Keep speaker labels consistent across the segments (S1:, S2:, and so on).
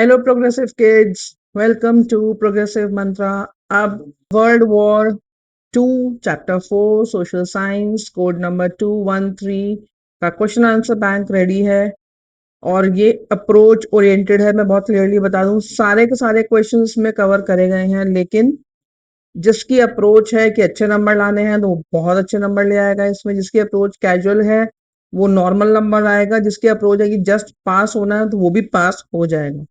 S1: Hello progressive kids, welcome to progressive मंत्रा। अब world war to chapter 4 social science code number 213 का question answer bank ready है और ये approach oriented है। मैं बहुत क्लियरली बता दूं, सारे के सारे क्वेश्चंस में कवर करे गए हैं, लेकिन जिसकी अप्रोच है कि अच्छे नंबर लाने हैं तो वो बहुत अच्छे नंबर ले आएगा इसमें। जिसकी अप्रोच कैजुअल है वो नॉर्मल नंबर आएगा। जिसकी अप्रोच है कि जस्ट पास होना है तो वो भी पास हो जाएगा।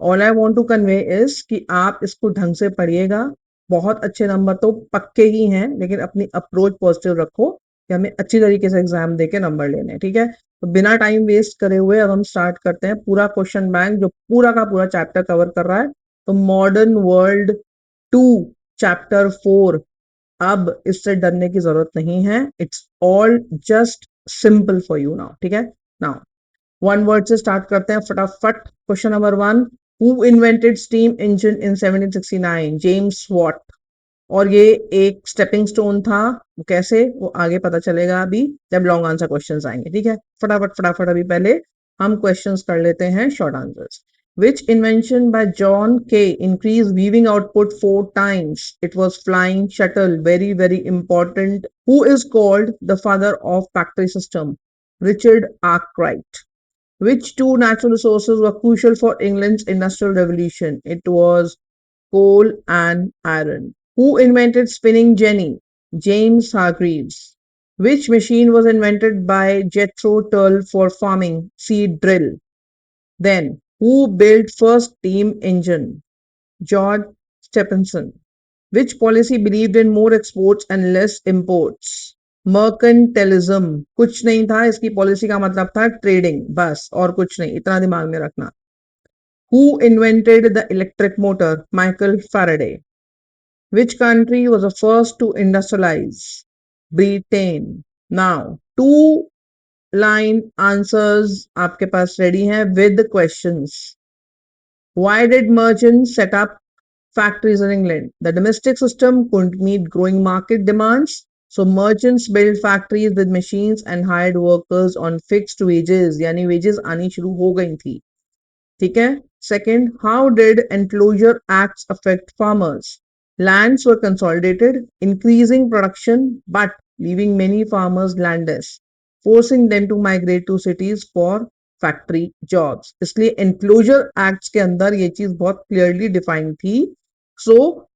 S1: All I want to convey is कि आप इसको ढंग से पढ़िएगा। बहुत अच्छे नंबर तो पक्के ही हैं, लेकिन अपनी अप्रोच पॉजिटिव रखो कि हमें अच्छी तरीके से एग्जाम देके नंबर लेने हैं। ठीक है, तो बिना टाइम वेस्ट करे हुए अब हम स्टार्ट करते हैं पूरा क्वेश्चन बैंक जो पूरा का पूरा चैप्टर कवर कर रहा है। तो मॉडर्न वर्ल्ड 2 चैप्टर 4, अब इससे डरने की जरूरत नहीं है। It's all just simple for you now. ठीक है, नाउ वन वर्ड से स्टार्ट करते हैं फटाफट। Question number 1, who invented steam engine in 1769? James Watt. और ये एक स्टेपिंग स्टोन था। वो कैसे, वो आगे पता चलेगा अभी जब लॉन्ग आंसर क्वेश्चंस आएंगे। ठीक है, फटाफट फटाफट अभी पहले हम क्वेश्चंस कर लेते हैं short answers. Which invention by John Kay increased weaving output 4 times? It was flying shuttle. Very, very important. Who is called the father of factory system? Richard Arkwright. Which two natural resources were crucial for England's industrial revolution? It was coal and iron. Who invented spinning jenny? James Hargreaves. Which machine was invented by Jethro Tull for farming? Seed drill. Then, who built first steam engine? George Stephenson. Which policy believed in more exports and less imports? Mercantilism. कुछ नहीं था, इसकी policy का मतलब था trading, बस और कुछ नहीं, इतना दिमाग में रखना। Who invented the electric motor? Michael Faraday. Which country was the first to industrialize? Britain. Now, two line answers आपके पास ready हैं with questions. Why did merchants set up factories in England? The domestic system couldn't meet growing market demands, so merchants built factories with machines and hired workers on fixed wages, यानी wages आनी शुरू हो गई थी। ठीक है, second, how did enclosure acts affect farmers? Lands were consolidated, increasing production but leaving many farmers landless, forcing them to migrate to cities for factory jobs. इसलिए enclosure acts के अंदर ये चीज बहुत क्लियरली डिफाइंड थी। सो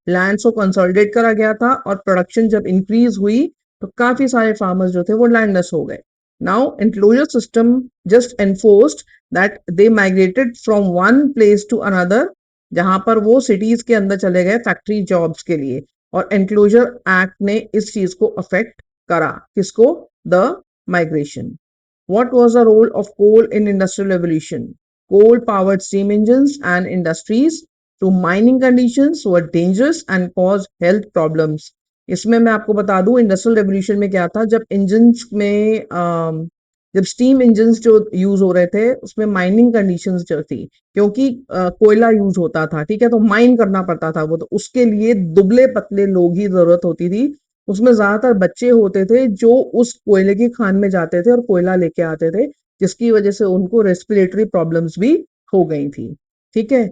S1: लैंड्स को consolidate करा गया था और प्रोडक्शन जब इंक्रीज हुई तो काफी सारे फार्मर्स जो थे वो लैंडलेस हो गए। Now enclosure system just enforced that they migrated from one place to another, जहां पर वो सिटीज के अंदर चले गए फैक्ट्री जॉब्स के लिए। और एनक्लोजर एक्ट ने इस चीज को अफेक्ट करा, किसको? The migration. What was the role of coal in industrial revolution? Coal powered steam engines and industries to mining conditions were dangerous and caused health problems. इसमें मैं आपको बता दूं इंडस्ट्रियल रेवोल्यूशन में क्या था। जब इंजन्स में जब स्टीम इंजन्स जो यूज हो रहे थे उसमें माइनिंग कंडीशंस जो थी, क्योंकि कोयला यूज होता था, ठीक है, तो माइन करना पड़ता था वो, तो उसके लिए दुबले पतले लोग ही जरूरत होती थी। उसमें ज्यादातर बच्चे होते थे जो उस कोयले की खान में जाते थे और कोयला लेके आते थे, जिसकी वजह से उनको रेस्पिरेटरी प्रॉब्लम्स भी हो गई थी। ठीक है,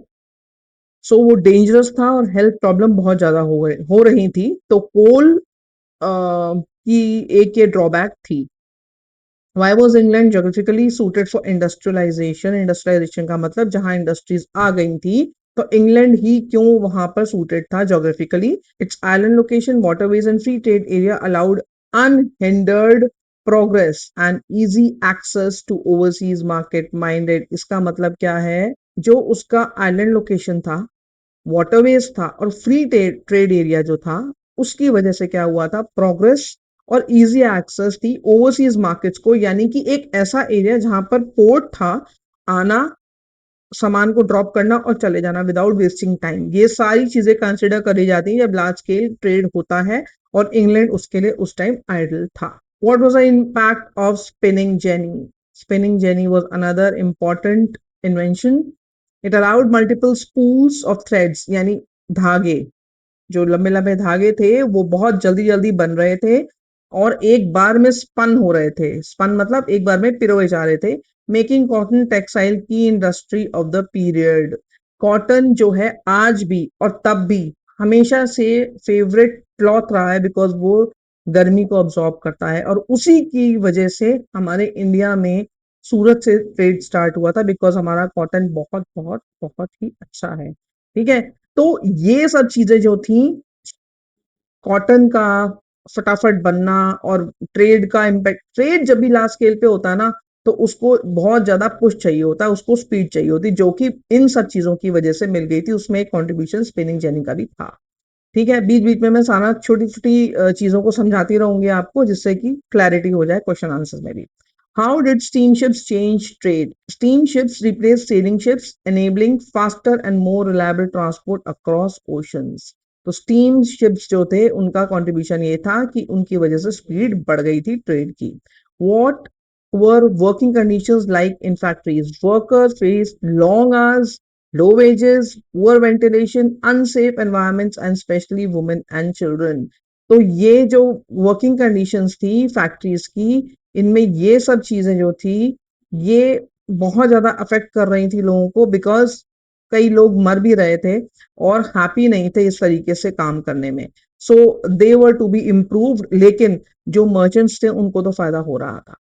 S1: सो वो डेंजरस था और हेल्थ प्रॉब्लम बहुत ज्यादा हो रही थी। तो कोल की एक ये ड्रॉबैक थी। Why was England geographically suited for industrialization? Industrialization का मतलब जहां इंडस्ट्रीज आ गई थी, तो इंग्लैंड ही क्यों वहां पर सूटेड था geographically? It's island location, waterways and free trade area allowed unhindered progress and easy access to overseas market minded. इसका मतलब क्या है? जो उसका आइलैंड लोकेशन था, वाटरवेज था और फ्री ट्रेड एरिया जो था, उसकी वजह से क्या हुआ था? प्रोग्रेस और इजी एक्सेस थी ओवरसीज मार्केट्स को, यानी कि एक ऐसा एरिया जहां पर पोर्ट था, आना, सामान को ड्रॉप करना और चले जाना विदाउट वेस्टिंग टाइम। ये सारी चीजें कंसिडर करी जाती हैं जब लार्ज स्केल ट्रेड होता है, और इंग्लैंड उसके लिए उस टाइम आइडल था। What was the impact of spinning jenny? Spinning jenny was another important invention. It allowed multiple spools of threads, यानी धागे, जो लंबे लंबे धागे थे वो बहुत जल्दी जल्दी बन रहे थे और एक बार में स्पन हो रहे थे। स्पन मतलब एक बार में पिरोए जा रहे थे, मेकिंग कॉटन टेक्सटाइल की industry of the period. Cotton जो है आज भी और तब भी हमेशा से फेवरेट क्लॉथ रहा है, बिकॉज वो गर्मी को अब्सॉर्ब करता है, और उसी की वजह से हमारे इंडिया में सूरत से ट्रेड स्टार्ट हुआ था, बिकॉज हमारा कॉटन बहुत बहुत बहुत ही अच्छा है। ठीक है, तो ये सब चीजें जो थी, कॉटन का फटाफट बनना और ट्रेड का इम्पैक्ट, ट्रेड जब भी लार्ज स्केल पे होता है ना, तो उसको बहुत ज्यादा पुश चाहिए होता है, उसको स्पीड चाहिए होती है, जो कि इन सब चीजों की वजह से मिल गई थी। उसमें एक कंट्रीब्यूशन स्पिनिंग जेनी का भी था। ठीक है, बीच बीच में मैं सारा छोटी छोटी चीजों को समझाती रहूंगी आपको, जिससे कि क्लैरिटी हो जाए क्वेश्चन आंसर में भी। How did steamships change trade? Steamships replaced sailing ships, enabling faster and more reliable transport across oceans. तो स्टीम शिप्स जो थे उनका कंट्रीब्यूशन ये था कि उनकी वजह से स्पीड बढ़ गई थी ट्रेड की। What were working conditions like in factories? Workers faced long hours, low wages, poor ventilation, unsafe environments, and especially women and children. तो ये जो वर्किंग कंडीशंस थी फैक्ट्रीज की, इनमें ये सब चीजें जो थी, ये बहुत ज्यादा अफेक्ट कर रही थी लोगों को, बिकॉज कई लोग मर भी रहे थे और हैप्पी नहीं थे इस तरीके से काम करने में। सो दे वर टू बी इम्प्रूव्ड, लेकिन जो मर्चेंट्स थे उनको तो फायदा हो रहा था।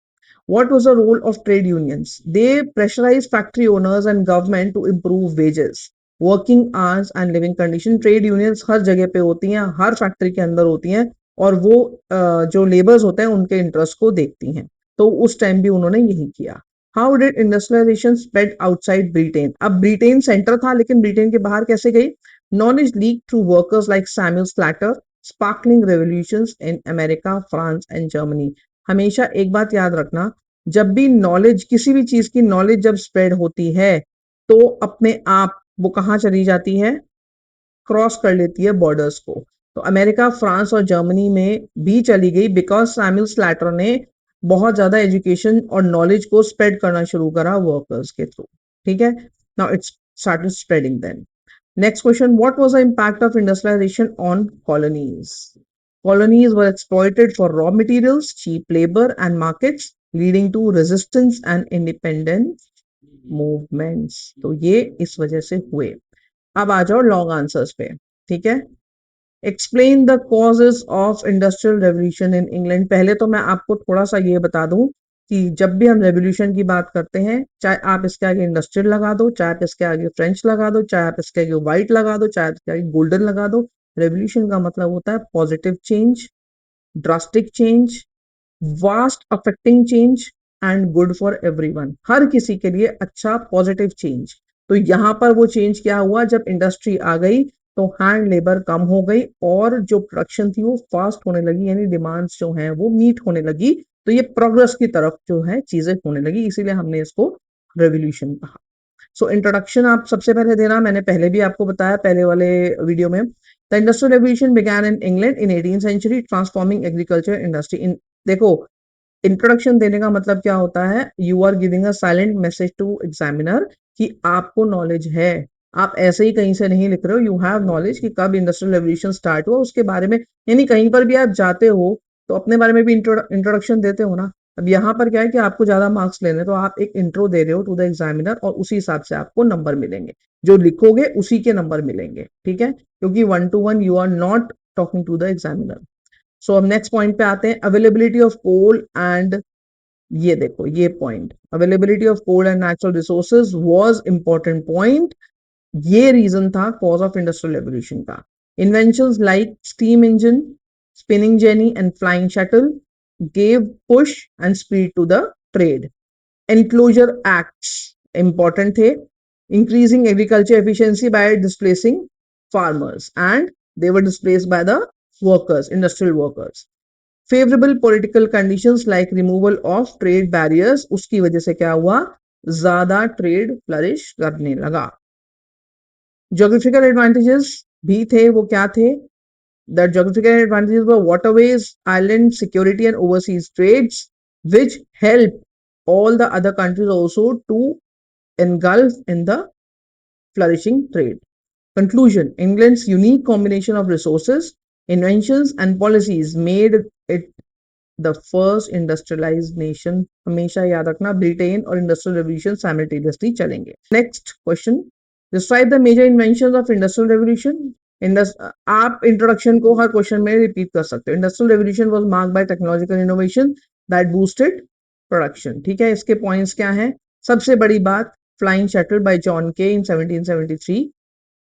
S1: What was the role of trade unions? They pressurized factory owners and government to improve wages, working hours and living condition. Trade unions हर जगह पे होती हैं, हर फैक्ट्री के अंदर होती हैं, और वो जो लेबर्स होते हैं उनके इंटरेस्ट को देखती हैं। तो उस टाइम भी उन्होंने यही किया। How did industrialization spread outside Britain? अब ब्रिटेन सेंटर था, लेकिन ब्रिटेन के बाहर कैसे गई? Knowledge leak through workers like Samuel Slater, sparkling revolutions in America, France and Germany. हमेशा एक बात याद रखना, जब भी नॉलेज, किसी भी चीज की नॉलेज जब स्प्रेड होती है, तो अपने आप वो कहाँ चली जाती है? क्रॉस कर लेती है बॉर्डर्स को। तो अमेरिका, फ्रांस और जर्मनी में भी चली गई, बिकॉज सैमुअल स्लैटर ने बहुत ज्यादा एजुकेशन और नॉलेज को स्प्रेड करना शुरू करा वर्कर्स के थ्रू। ठीक है, now it's started spreading then. Next question, what was the impact of industrialization on colonies? Colonies were exploited for raw materials, cheap labor, and markets, leading to resistance and independence movements. तो ये इस वजह से हुए। अब आ जाओ long answers पे। ठीक है, explain the causes of industrial revolution in England. पहले तो मैं आपको थोड़ा सा ये बता दूं कि जब भी हम रेवोल्यूशन की बात करते हैं, चाहे आप इसके आगे इंडस्ट्रियल लगा दो, चाहे आप इसके आगे फ्रेंच लगा दो, चाहे आप इसके आगे व्हाइट लगा दो, चाहे आप इसके आगे गोल्डन लगा दो, रेवोल्यूशन का मतलब होता है positive change, drastic change, vast affecting change and good for everyone. हर किसी के लिए अच्छा पॉजिटिव चेंज। तो यहाँ पर वो चेंज क्या हुआ? जब इंडस्ट्री आ गई तो हैंड लेबर कम हो गई और जो प्रोडक्शन थी वो फास्ट होने लगी, यानी डिमांड्स जो हैं वो मीट होने लगी। तो ये प्रोग्रेस की तरफ जो है चीजें होने लगी, इसीलिए हमने इसको रेवोल्यूशन कहा। सो इंट्रोडक्शन आप सबसे पहले देना, मैंने पहले भी आपको बताया पहले वाले वीडियो में। The industrial revolution began in England in 18th century, transforming agriculture industry in. देखो, इंट्रोडक्शन देने का मतलब क्या होता है? You are giving a silent message to examiner कि आपको नॉलेज है। आप ऐसे ही कहीं से नहीं लिख रहे हो, यू हैव नॉलेज कि कब इंडस्ट्रियल रेवोल्यूशन स्टार्ट हुआ उसके बारे में। यानी कहीं पर भी आप जाते हो तो अपने बारे में भी इंट्रोडक्शन देते हो ना। अब यहाँ पर क्या है कि आपको ज्यादा मार्क्स लेने, तो आप एक इंट्रो दे रहे हो टू द एग्जामिनर, और उसी हिसाब से आपको नंबर मिलेंगे। जो लिखोगे उसी के नंबर मिलेंगे। ठीक है, क्योंकि 1 to 1 you are not talking to the examiner. सो अब नेक्स्ट पॉइंट पे आते हैं, अवेलेबिलिटी ऑफ कोल एंड। ये देखो, ये point, availability of coal and natural resources was important point. ये रीजन था कॉज ऑफ इंडस्ट्रियल रेवोल्यूशन का। Inventions like steam engine, spinning jenny and flying shuttle gave push and speed to the trade. Enclosure acts important थे, increasing agriculture efficiency by displacing farmers, and they were displaced by the workers, industrial workers. Favourable political conditions like removal of trade barriers, उसकी वजह से क्या हुआ? ज्यादा trade flourish करने लगा। Geographical advantages भी थे, वो क्या थे? The geographical advantages were waterways, island security and overseas trades, which help all the other countries also to engulf in the flourishing trade. Conclusion, England's unique combination of resources, inventions and policies made it the first industrialized nation. हमेशा याद रखना, Britain और industrial revolution simultaneously चलेंगे। Next question, describe the major invention of industrial revolution. आप introduction को हर question में repeat कर सकते हो। Industrial revolution was marked by technological innovation that boosted production. ठीक है, इसके पॉइंट्स क्या हैं? सबसे बड़ी बात, फ्लाइंग शटल बाय जॉन के इन 1773,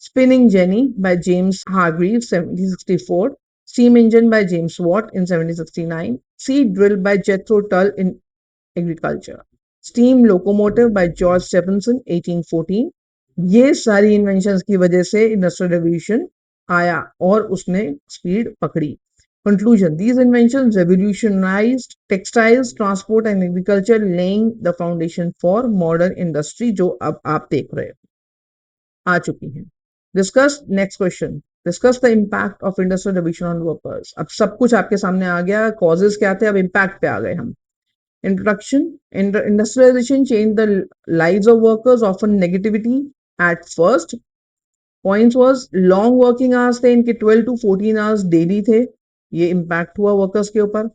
S1: spinning jenny by James Hargreaves 1764, steam engine by James Watt in 1769, seed drill by Jethro Tull in agriculture, steam locomotive by George Stephenson 1814। ये सारी इन्वेंशंस की वजह से इंडस्ट्रियल रेवोल्यूशन आया और उसने स्पीड पकड़ी। Conclusion: These inventions revolutionized textiles, transport and agriculture, laying the foundation for modern industry जो अब आप देख रहे हो आ चुकी हैं। Discuss next question, discuss the impact of industrial revolution on workers. अब सब कुछ आपके सामने आ गया, कॉजेस क्या थे, अब इम्पैक्ट पे आ गए हम। Introduction, industrialization change the lives of workers, often negativity at first. Points was long working hours थे इनके, 12 to 14 आवर्स डेली थे, ये इम्पैक्ट हुआ वर्कर्स के ऊपर।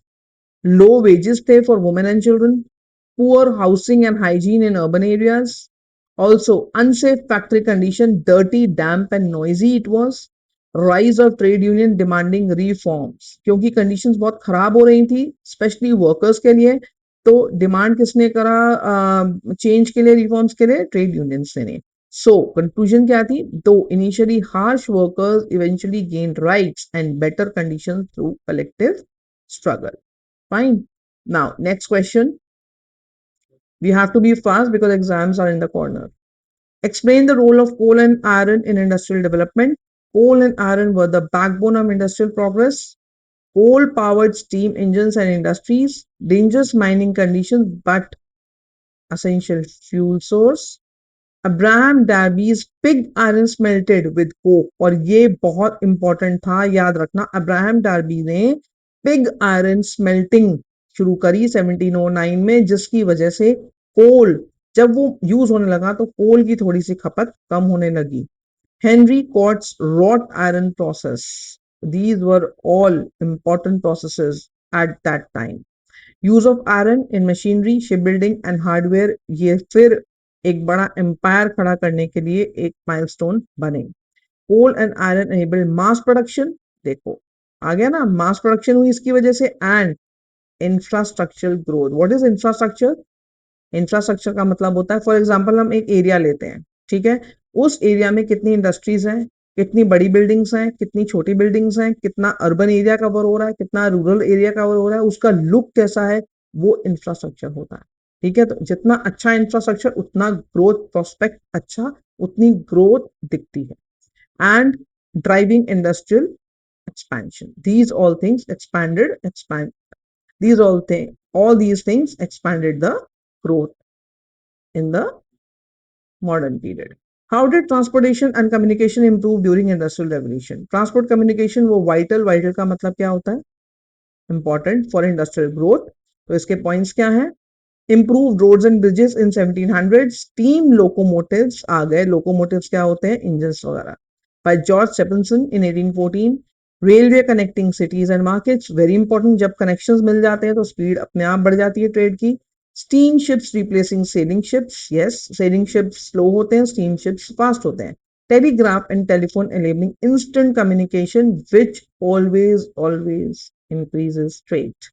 S1: लो wages थे for women and children, poor housing and hygiene in urban areas, also unsafe factory condition, dirty, damp and noisy it was, rise of trade union demanding reforms, क्योंकि conditions बहुत खराब हो रही थी स्पेशली वर्कर्स के लिए, तो डिमांड किसने करा चेंज के लिए, रिफॉर्म्स के लिए? ट्रेड यूनियंस ने। सो कंक्लूजन क्या थी? दो initially harsh workers eventually gained rights and better conditions through collective struggle. Fine. Now, next question. We have to be fast because exams are in the corner. Explain the role of coal and iron in industrial development. Coal and iron were the backbone of industrial progress. Coal powered steam engines and industries, dangerous mining conditions, but essential fuel source. Abraham डार्बीज pig iron स्मेल्टेड with Coke, और ये बहुत important था, याद रखना। Abraham Derby ने pig iron smelting शुरू करी 1709 में, जिसकी वजह से कोल जब वो यूज होने लगा तो कोल की थोड़ी सी खपत कम होने लगी। Henry Cort's wrought iron process, these were all important processes at that time. Use of iron in machinery, ship building and hardware, ये फिर एक बड़ा एम्पायर खड़ा करने के लिए एक माइलस्टोन बने। कोल and iron enabled mass production, देखो आ गया ना, मास प्रोडक्शन हुई इसकी वजह से, and infrastructural growth. What is infrastructure? Infrastructure का मतलब होता है, फॉर एग्जांपल हम एक एरिया लेते हैं, ठीक है, उस एरिया में कितनी इंडस्ट्रीज हैं, कितनी बड़ी बिल्डिंग्स हैं, कितनी छोटी बिल्डिंग्स हैं, कितना अर्बन एरिया कवर हो रहा है, कितना रूरल एरिया कवर हो रहा है, उसका लुक कैसा है, वो इंफ्रास्ट्रक्चर होता है। ठीक है, तो जितना अच्छा इंफ्रास्ट्रक्चर उतना ग्रोथ प्रोस्पेक्ट अच्छा, उतनी ग्रोथ दिखती है। And driving industrial expansion, these all things expand these all these things expanded the growth in the modern period. How did transportation and communication improve during industrial revolution? Transport communication वो vital का मतलब क्या होता है? Important for industrial growth। तो इसके points क्या हैं? Improved roads and bridges in 1700s, steam locomotives आ गए, locomotives क्या होते हैं? Engines वगैरह, by George Stephenson in 1814, railway connecting cities and markets, very important, जब connections मिल जाते हैं तो speed अपने आप बढ़ जाती है trade की। Steam ships replacing sailing ships, yes, sailing ships slow होते हैं, steam ships fast होते हैं। Telegraph and telephone enabling instant communication, which always increases trade.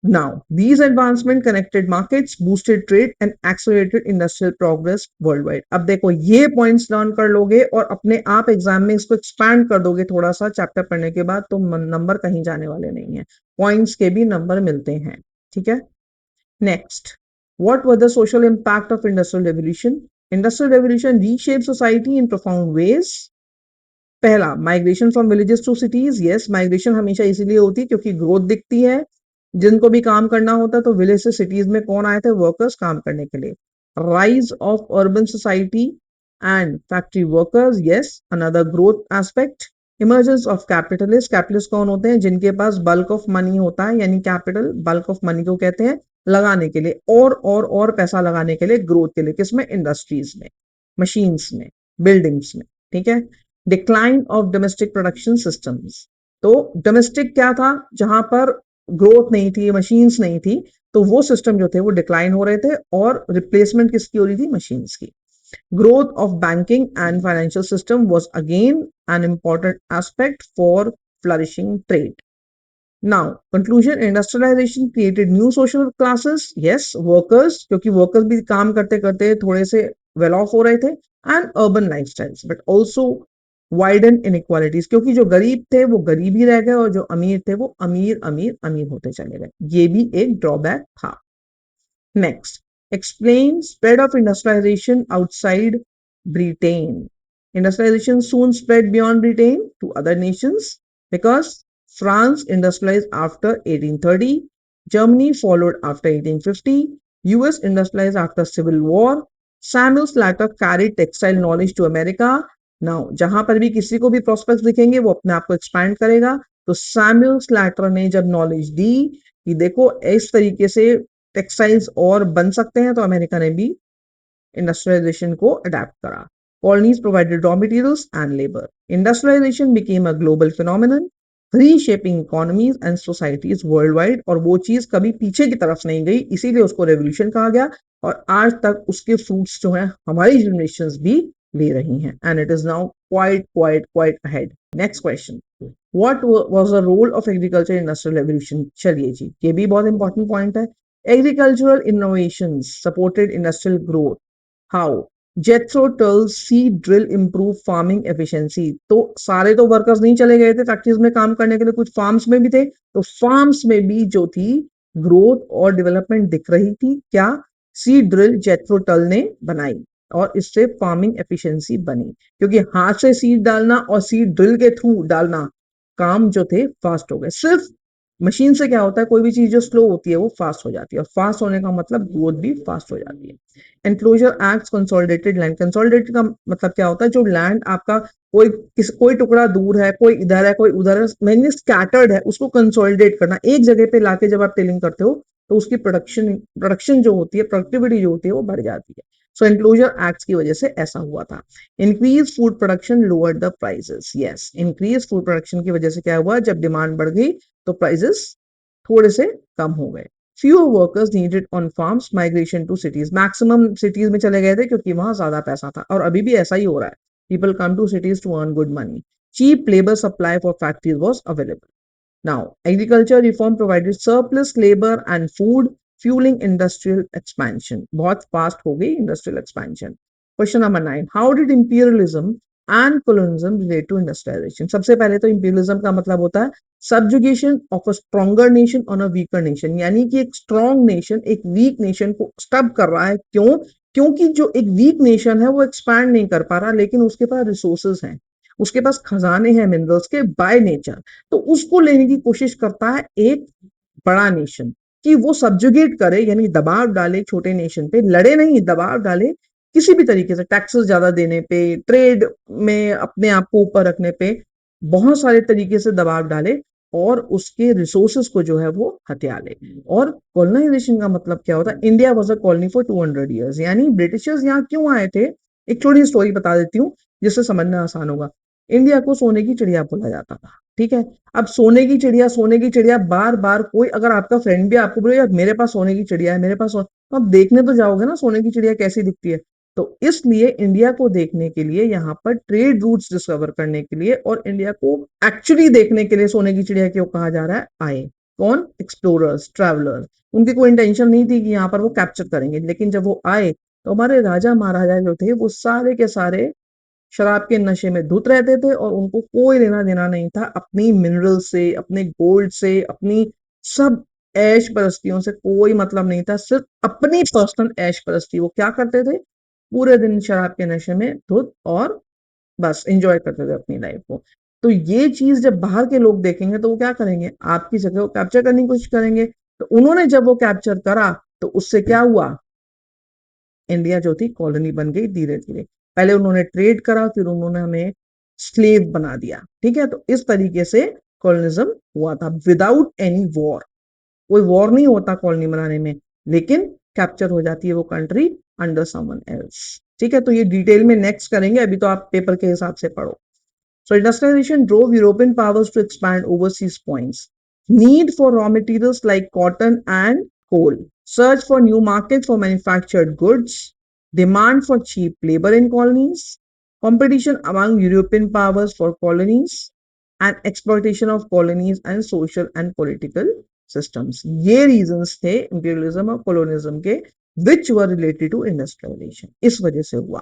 S1: Now, these advancements connected markets, boosted trade and accelerated industrial progress worldwide. अब देखो ये points learn कर लोगे और अपने आप एग्जाम में इसको expand कर दोगे थोड़ा सा चैप्टर पढ़ने के बाद, तो नंबर कहीं जाने वाले नहीं है, पॉइंट्स के भी नंबर मिलते हैं। ठीक है, next, what were the social impact of industrial revolution? Industrial revolution reshaped society in profound ways. पहला, migration from villages to cities. Yes, migration हमेशा इसीलिए होती है क्योंकि ग्रोथ दिखती है, जिनको भी काम करना होता है, तो विलेज से सिटीज में कौन आए थे? वर्कर्स काम करने के लिए। Rise of urban society and factory workers, yes, another growth aspect. Emergence of capitalist, capitalist कौन होते हैं? जिनके पास बल्क ऑफ मनी होता है, यानी कैपिटल, बल्क ऑफ मनी को कहते हैं, लगाने के लिए और पैसा लगाने के लिए, ग्रोथ के लिए, किसमें? इंडस्ट्रीज में, मशीन्स में, बिल्डिंग्स में। ठीक है, decline of domestic production systems, तो डोमेस्टिक क्या था? जहां पर ग्रोथ नहीं थी, मशीन्स नहीं थी, तो वो सिस्टम जो थे वो डिक्लाइन हो रहे थे और रिप्लेसमेंट किसकी हो रही थी? मशीन्स की। Growth of banking and financial system was again an important aspect for flourishing trade. Now, conclusion, industrialization created new social classes. Yes, workers, क्योंकि workers भी काम करते करते थोड़े से well off हो रहे थे, and urban lifestyles, but also widen inequalities, क्योंकि जो गरीब थे वो गरीब ही रह गए और जो अमीर थे वो अमीर अमीर अमीर होते चले गए. ये भी एक ड्रॉबैक था. Next, explain spread of industrialization outside Britain. Industrialization soon spread beyond Britain to other nations because France industrialized after 1830, Germany followed after 1850, US industrialized after Civil War, Samuel Slater carried textile knowledge to America. Now, जहां पर भी किसी को भी prospects दिखेंगे वो अपने आप को expand करेगा. तो सैम्यूल स्लैटर ने जब नॉलेज दी कि देखो इस तरीके से टेक्सटाइल्स और बन सकते हैं, तो अमेरिका ने भी इंडस्ट्रियलाइजेशन को अडेप्ट करा. Colonies provided raw materials and labor. Industrialization became a global phenomenon, reshaping economies and societies worldwide. और वो चीज कभी पीछे की तरफ नहीं गई, इसीलिए उसको रेवोल्यूशन कहा गया और आज तक उसके फ्रूट्स जो हैं हमारी जनरेशंस भी ले रही हैं. And it is now quite ahead. Next question, what was the role of agriculture in industrial revolution? चलिए जी, ये भी बहुत इंपॉर्टेंट पॉइंट है. Agricultural innovations supported industrial growth. How? Jethro Tull's seed drill improved farming efficiency. तो सारे तो workers नहीं चले गए थे फैक्ट्रीज में काम करने के लिए, कुछ फार्म्स में भी थे, तो फार्म्स में भी जो थी ग्रोथ और डेवलपमेंट दिख रही थी. क्या? सीड ड्रिल जेथ्रो टल ने बनाई और इससे फार्मिंग एफिशिएंसी बनी, क्योंकि हाथ से सीड डालना और सीड ड्रिल के थ्रू डालना काम जो थे फास्ट हो गए. सिर्फ मशीन से क्या होता है, कोई भी चीज जो स्लो होती है वो फास्ट हो जाती है, और फास्ट होने का मतलब ग्रोथ भी फास्ट हो जाती है. Enclosure act consolidated land. Consolidated का मतलब क्या होता है, जो लैंड आपका कोई टुकड़ा दूर है, कोई इधर है, कोई उधर है, मैंने स्कैटर्ड है, उसको कंसोलिडेट करना. एक जगह पे लाके जब आप टिलिंग करते हो तो उसकी प्रोडक्शन जो होती है, प्रोडक्टिविटी जो होती है वो बढ़ जाती है. सो एनक्लोजर एक्ट की वजह से ऐसा हुआ था. Increase food production lower the prices. Yes, increase food production की वजह से क्या हुआ, जब डिमांड बढ़ गई तो प्राइसेस थोड़े से कम हो गए. Fewer workers needed on farms, migration to cities. Maximum cities में चले गए थे क्योंकि वहां ज्यादा पैसा था, और अभी भी ऐसा ही हो रहा है. People come to cities to earn good money. Cheap labor supply for factories was available. Now, agriculture reform provided surplus labor and food, fueling industrial expansion. बहुत fast हो गई industrial expansion. Question number 9. How did imperialism and colonialism relate to industrialization? सबसे पहले तो imperialism का मतलब होता है subjugation of a stronger nation on a weaker nation. यानी कि एक strong nation एक weak nation को stub कर रहा है. क्यों? क्योंकि जो एक weak nation है वो expand नहीं कर पा रहा, लेकिन उसके पास resources हैं, उसके पास खजाने हैं मिनरल्स के बाय नेचर, तो उसको लेने की कोशिश करता है एक बड़ा नेशन, कि वो सब्जुगेट करे, यानी दबाव डाले छोटे नेशन पे, लड़े नहीं, दबाव डाले किसी भी तरीके से, टैक्सेस ज्यादा देने पे, ट्रेड में अपने आप को ऊपर रखने पे, बहुत सारे तरीके से दबाव डाले और उसके रिसोर्सेस को जो है वो हथिया ले. और कॉलोनाइजेशन का मतलब क्या होता है, India was a colony for 200 years. यानी ब्रिटिशर्स यहाँ क्यों आए थे, एक छोटी स्टोरी बता देती हूँ जिससे समझना आसान होगा. इंडिया को सोने की चिड़िया बोला जाता था, ठीक है. अब सोने की चिड़िया बार बार, कोई अगर आपका फ्रेंड भी आपको बोले यार मेरे पास सोने की चिड़िया है, मेरे पास तो आप देखने तो जाओगे ना सोने की चिड़िया कैसी दिखती है. तो इसलिए इंडिया को देखने के लिए, यहाँ पर ट्रेड रूट्स डिस्कवर करने के लिए और इंडिया को एक्चुअली देखने के लिए सोने की चिड़िया क्यों कहा जा रहा है, आए कौन, एक्सप्लोरर्स, ट्रैवलर्स. उनकी कोई इंटेंशन नहीं थी कि यहाँ पर वो कैप्चर करेंगे, लेकिन जब वो आए तो हमारे राजा महाराजा जो थे वो सारे के सारे शराब के नशे में धुत रहते थे, और उनको कोई लेना देना नहीं था अपनी मिनरल से, अपने गोल्ड से, अपनी सब ऐश परस्तियों से कोई मतलब नहीं था, सिर्फ अपनी पर्सनल ऐश परस्ती. वो क्या करते थे, पूरे दिन शराब के नशे में धुत और बस एंजॉय करते थे अपनी लाइफ को. तो ये चीज जब बाहर के लोग देखेंगे तो वो क्या करेंगे, आपकी जगह वो कैप्चर करने की कोशिश करेंगे. तो उन्होंने जब वो कैप्चर करा तो उससे क्या हुआ, इंडिया जो थी कॉलोनी बन गई धीरे धीरे. पहले उन्होंने ट्रेड करा, फिर उन्होंने हमें स्लेव बना दिया, ठीक है. तो इस तरीके से कॉलोनिज्म हुआ था विदाउट एनी वॉर. कोई वॉर नहीं होता कॉलोनी बनाने में, लेकिन कैप्चर हो जाती है वो कंट्री अंडर समवन एल्स. ठीक है, तो ये डिटेल में नेक्स्ट करेंगे, अभी तो आप पेपर के हिसाब से पढ़ो. So industrialization drove European powers to expand overseas points. Need for raw materials like cotton and coal. Search for new markets for manufactured goods. demand for cheap labor in colonies, competition among European powers for colonies, and exploitation of colonies and social and political systems. ये reasons थे imperialism और colonialism के which were related to industrialization. इस वजह से हुआ.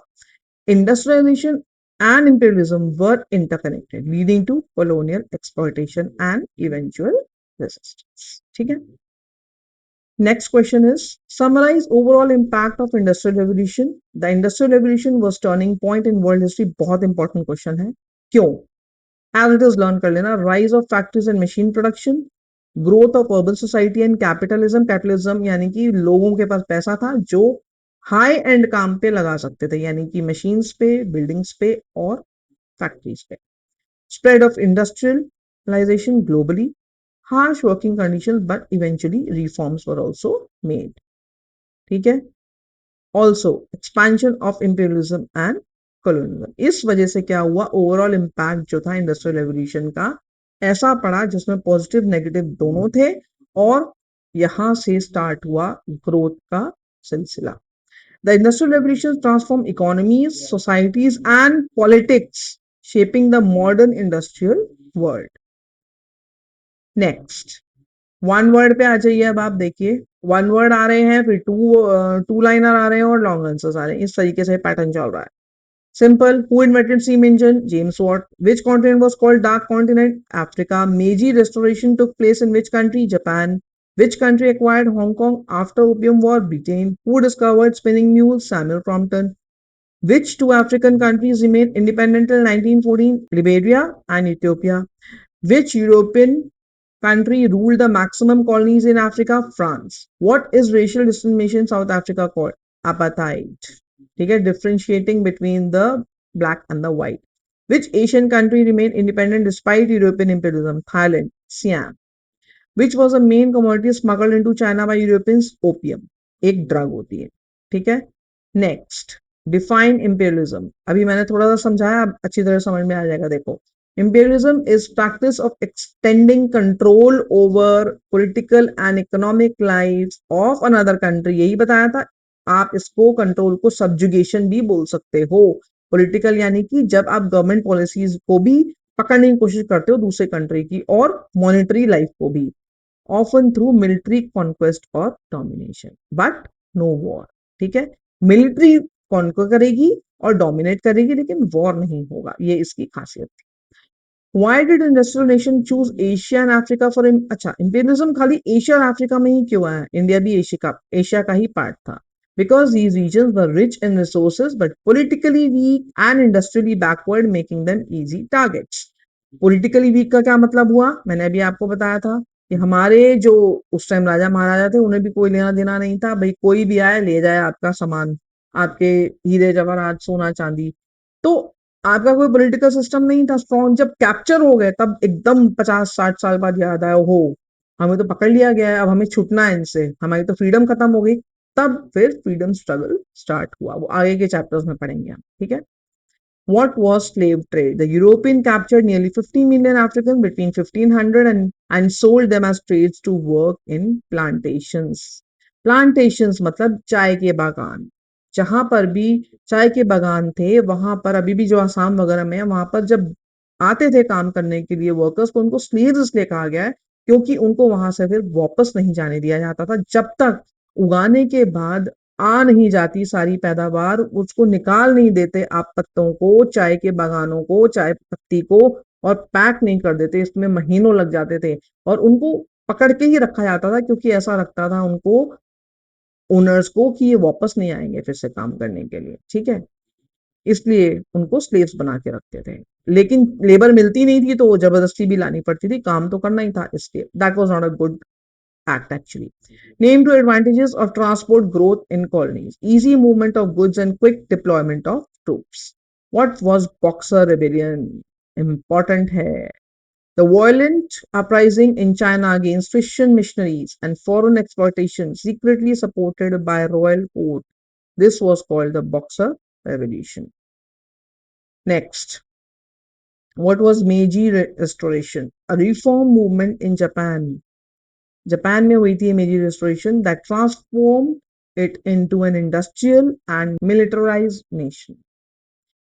S1: Industrialization and imperialism were interconnected, leading to colonial exploitation and eventual resistance. ठीक है? Next question is summarize overall impact of industrial revolution. The industrial revolution was turning point in world history. बहुत important question है. क्यों? As it is learn कर लेना. Rise of factories and machine production, growth of urban society and capitalism. Capitalism यानी कि लोगों के पास पैसा था जो हाई एंड काम पे लगा सकते थे, यानी कि मशीन्स पे, बिल्डिंग्स पे और फैक्ट्रीज पे. Spread of industrialization globally, harsh working conditions, but eventually reforms were also made. ठीक है. Also expansion of imperialism and colonialism. इस वजह से क्या हुआ, ओवरऑल इम्पैक्ट जो था इंडस्ट्रियल रेवोल्यूशन का ऐसा पड़ा जिसमें पॉजिटिव नेगेटिव दोनों थे और यहां से स्टार्ट हुआ ग्रोथ का सिलसिला. The Industrial Revolution transformed economies, societies, and politics, shaping the modern industrial world. Next, one word पे आ जाइए. अब आप देखिए, वन वर्ड आ रहे हैं, फिर टू लाइनर आ रहे हैं और लॉन्ग आंसर्स आ रहे हैं. इस तरीके से पैटर्न चल रहा है. Simple. Who invented steam engine? James Watt. Which continent was called Dark Continent? Africa. Meiji Restoration took place in which country? Japan. Which country acquired Hong Kong after Opium War? Britain. Who discovered spinning mules? Samuel Crompton. Which two African countries remained independent till 1914? Liberia and Ethiopia. Which European country ruled the maximum colonies in Africa? France. What is racial discrimination in South Africa called? Apartheid. ठीक है, differentiating between the black and the white. Which Asian country remained independent despite European imperialism? Thailand. Siam. Which was the main commodity smuggled into China by Europeans? Opium. एक drug होती है. ठीक है. Next, define imperialism. अभी मैंने थोड़ा सा समझाया, अब अच्छी तरह समझ में आ जाएगा. देखो, imperialism is practice of extending control over political and economic lives of another country. यही बताया था. आप इसको कंट्रोल को subjugation भी बोल सकते हो. पॉलिटिकल यानी कि जब आप गवर्नमेंट पॉलिसीज को भी पकड़ने की कोशिश करते हो दूसरे कंट्री की, और मॉनेटरी लाइफ को भी, often through military conquest or domination, but no war. ठीक है, मिलिट्री कॉन्कर करेगी और डोमिनेट करेगी लेकिन वॉर नहीं होगा, ये इसकी खासियत थी. Why did industrial nation choose Asia and Africa for अच्छा, imperialism खाली एशिया और अफ्रीका में ही क्यों आया? इंडिया भी एशिया का ही पार्ट था. Because these regions were rich in resources but politically weak and industrially backward, making them easy targets. Politically weak का क्या मतलब हुआ? मैंने अभी आपको बताया था कि हमारे जो उस टाइम राजा महाराजा थे उन्हें भी कोई लेना देना नहीं था. भाई कोई भी आए ले जाए आपका सामान, आपके हीरे जवाहरात सोना चांदी. तो आपका कोई पॉलिटिकल सिस्टम नहीं था स्ट्रॉन्ग. जब कैप्चर हो गए तब एकदम 50-60 साल बाद याद आया, हो हमें तो पकड़ लिया गया है, अब हमें छुटना है इनसे, हमारी तो फ्रीडम खत्म हो गई. तब फिर फ्रीडम स्ट्रगल स्टार्ट हुआ. वो आगे के चैप्टर्स में पढ़ेंगे हम. ठीक है. What was slave trade? The European captured nearly 50 million Africans between 1500 and sold them as trades to work in plantations. Plantations मतलब चाय के बागान. जहां पर भी चाय के बागान थे वहां पर, अभी भी जो आसाम वगैरह में है, वहां पर जब आते थे काम करने के लिए वर्कर्स, तो उनको स्लेव्स इसलिए कहा गया है क्योंकि उनको वहां से फिर वापस नहीं जाने दिया जाता था जब तक उगाने के बाद आ नहीं जाती सारी पैदावार, उसको निकाल नहीं देते आप पत्तों को, चाय के बागानों को, चाय पत्ती को, और पैक नहीं कर देते. इसमें महीनों लग जाते थे और उनको पकड़ के ही रखा जाता था क्योंकि ऐसा लगता था उनको, ओनर्स को, कि ये वापस नहीं आएंगे फिर से काम करने के लिए. ठीक है, इसलिए उनको स्लेव्स बना के रखते थे. लेकिन लेबर मिलती नहीं थी तो वो जबरदस्ती भी लानी पड़ती थी, काम तो करना ही था. इसलिए that was not a good act actually. Name two advantages of transport growth in colonies: easy movement of goods and quick deployment of troops. What was Boxer Rebellion? Important hai. The violent uprising in China against Christian missionaries and foreign exploitation, secretly supported by royal court. This was called the Boxer Revolution. Next, what was Meiji Restoration? A reform movement in Japan. Japan में हुई थी मेरी restoration that transformed it into an industrial and militarized nation.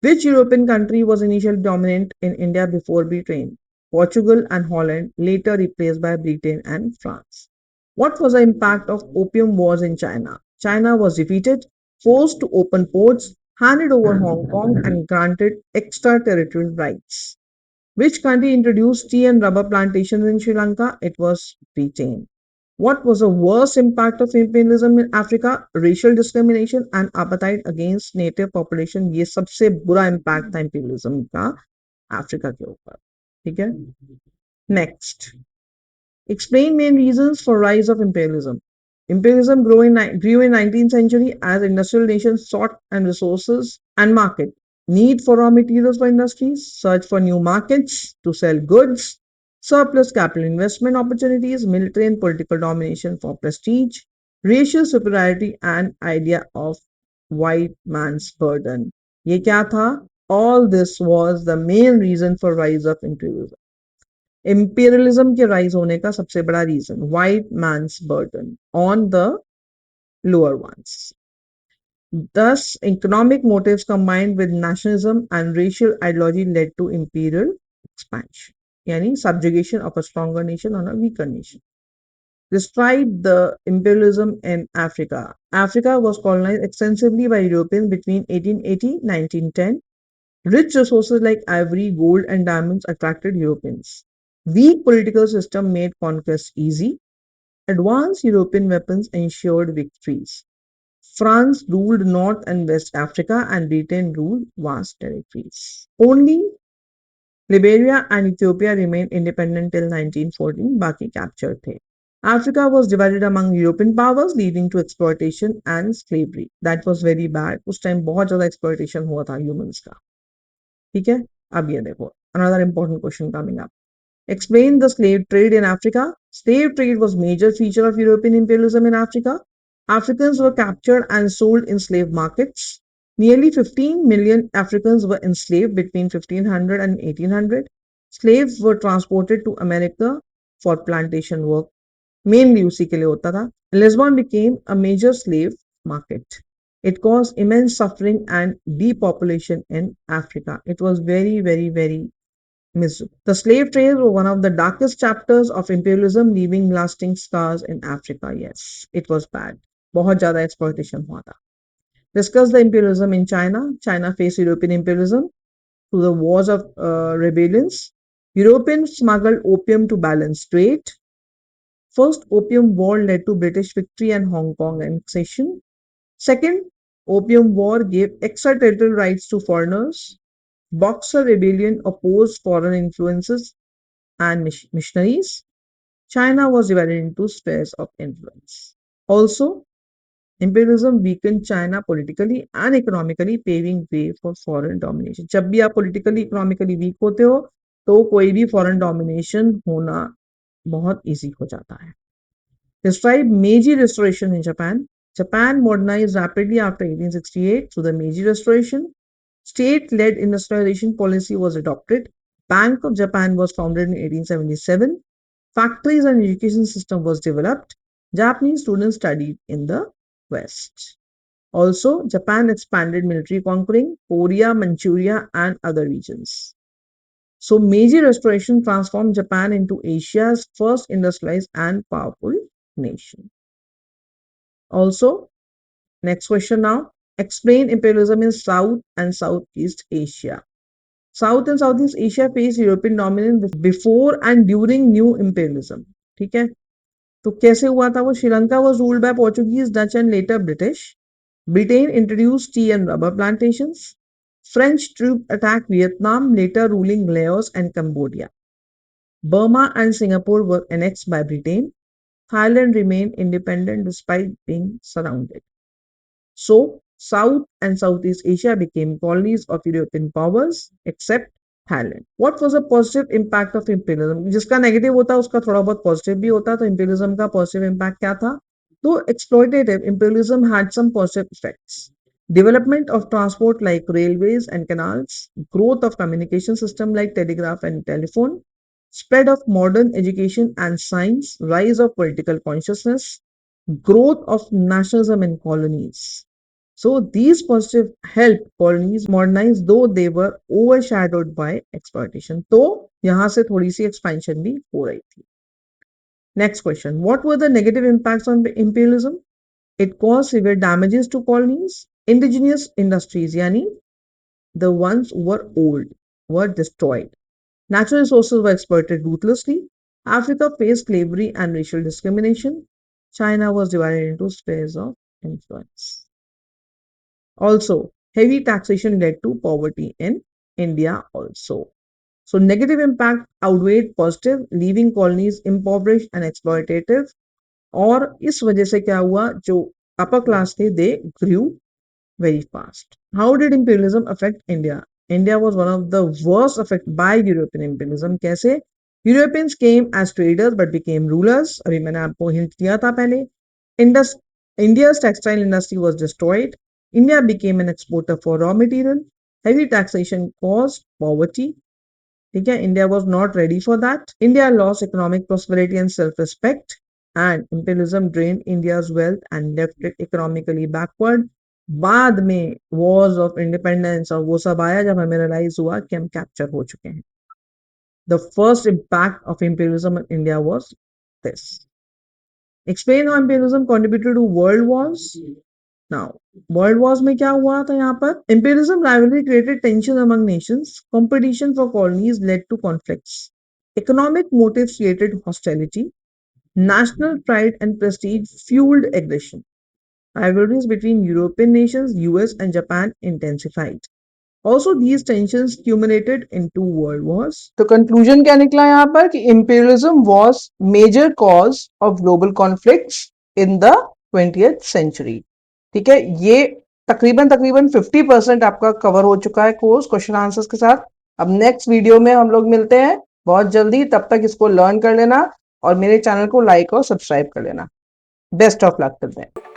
S1: Which European country was initially dominant in India before Britain? Portugal and Holland, later replaced by Britain and France. What was the impact of Opium Wars in China? China was defeated, forced to open ports, handed over Hong Kong, and granted extraterritorial rights. Which country introduced tea and rubber plantations in Sri Lanka? It was Britain. What was the worst impact of imperialism in Africa? Racial discrimination and appetite against native population. ये सबसे बुरा impact था imperialism का Africa के ऊपर. ठीक है. Next. Explain main reasons for rise of imperialism. Imperialism grew in 19th century as industrial nations sought and resources and market. Need for raw materials for industries, search for new markets to sell goods, surplus capital investment opportunities, military and political domination for prestige, racial superiority and idea of white man's burden. ये क्या था? All this was the main reason for rise of imperialism. Imperialism के rise होने का सबसे बड़ा reason white man's burden on the lower ones. Thus, economic motives combined with nationalism and racial ideology led to imperial expansion, yani subjugation of a stronger nation on a weaker nation. Describe the imperialism in Africa. Africa was colonized extensively by Europeans between 1880-1910. Rich resources like ivory, gold, and diamonds attracted Europeans. Weak political system made conquest easy. Advanced European weapons ensured victories. France ruled North and West Africa and Britain ruled vast territories. Only Liberia and Ethiopia remained independent till 1914, बाकी captured थे. Africa was divided among European powers, leading to exploitation and slavery. That was very bad. उस time बहुत ज़्यादा exploitation हुआ था humans का. ठीक है. अब ये देखो. Another important question coming up. Explain the slave trade in Africa. Slave trade was major feature of European imperialism in Africa. Africans were captured and sold in slave markets. Nearly 15 million Africans were enslaved between 1500 and 1800. Slaves were transported to America for plantation work. Mainly उसी के लिए होता था. Lisbon became a major slave market. It caused immense suffering and depopulation in Africa. It was very, very, very miserable. The slave trades were one of the darkest chapters of imperialism, leaving lasting scars in Africa. Yes, it was bad. बहुत ज़्यादा exploitation हुआ था. Discuss the imperialism in China. China faced European imperialism through the wars of rebellions. Europeans smuggled opium to balance trade. First Opium War led to British victory and Hong Kong annexation. Second Opium War gave extraterritorial rights to foreigners. Boxer Rebellion opposed foreign influences and missionaries. China was divided into spheres of influence. Also, imperialism weakened China politically and economically, paving way for foreign domination. जब भी आप politically, economically weak होते हो, तो कोई भी foreign domination होना बहुत easy हो जाता है. Describe Meiji Restoration in Japan. Japan modernized rapidly after 1868 through the Meiji Restoration. State-led industrialization policy was adopted. Bank of Japan was founded in 1877. Factories and education system was developed. Japanese students studied in the West. Also, Japan expanded military conquering Korea, Manchuria, and other regions. So, Meiji Restoration transformed Japan into Asia's first industrialized and powerful nation. Also, next question now. Explain imperialism in South and Southeast Asia. South and Southeast Asia faced European dominance before and during new imperialism. ठीक है. तो कैसे हुआ था वो? Sri Lanka was ruled by Portuguese, Dutch and later British. Britain introduced tea and rubber plantations. French troops attacked Vietnam, later ruling Laos and Cambodia. Burma and Singapore were annexed by Britain. Thailand remained independent despite being surrounded. So, South and Southeast Asia became colonies of European powers except Thailand. What was the positive impact of imperialism? जिसका negative होता है उसका थोड़ा बहुत positive भी होता है. तो imperialism का positive impact क्या था? तो exploitative imperialism had some positive effects. Development of transport like railways and canals, growth of communication system like telegraph and telephone, spread of modern education and science, rise of political consciousness, growth of nationalism in colonies. So these positive helped colonies modernize though they were overshadowed by exploitation. तो यहाँ से थोड़ी सी expansion भी हो रही थी. Next question. What were the negative impacts on imperialism? It caused severe damages to colonies. Indigenous industries, yani the ones who were old, were destroyed. Natural resources were exploited ruthlessly. Africa faced slavery and racial discrimination. China was divided into spheres of influence. Also, heavy taxation led to poverty in India also. So negative impact outweighed positive, leaving colonies impoverished and exploitative. और इस वजह से क्या हुआ, जो upper class थे, they grew very fast. How did imperialism affect India? India was one of the worst affected by European imperialism. कैसे? Europeans came as traders but became rulers. अभी मैंने आपको hint दिया था पहले. Indus India's textile industry was destroyed. India became an exporter for raw material. Heavy taxation caused poverty. ठीक है, India was not ready for that. India lost economic prosperity and self-respect, and imperialism drained India's wealth and left it economically backward. बाद में wars of independence और वो सब आया जब हमें realize हुआ कि हम capture हो चुके हैं. The first impact of imperialism in India was this. Explain how imperialism contributed to world wars. Now, world wars में क्या हुआ था यहाँ पर? Imperialism rivalry created tension among nations. Competition for colonies led to conflicts. Economic motives created hostility. National pride and prestige fueled aggression. Rivalries between European nations, US and Japan intensified. Also, these tensions accumulated into world wars. तो conclusion क्या निकला यहाँ पर कि imperialism was major cause of global conflicts in the 20th century. ठीक है, ये तकरीबन तकरीबन 50% आपका कवर हो चुका है कोर्स क्वेश्चन आंसर्स के साथ. अब नेक्स्ट वीडियो में हम लोग मिलते हैं बहुत जल्दी. तब तक इसको लर्न कर लेना और मेरे चैनल को लाइक और सब्सक्राइब कर लेना. Best of luck till then.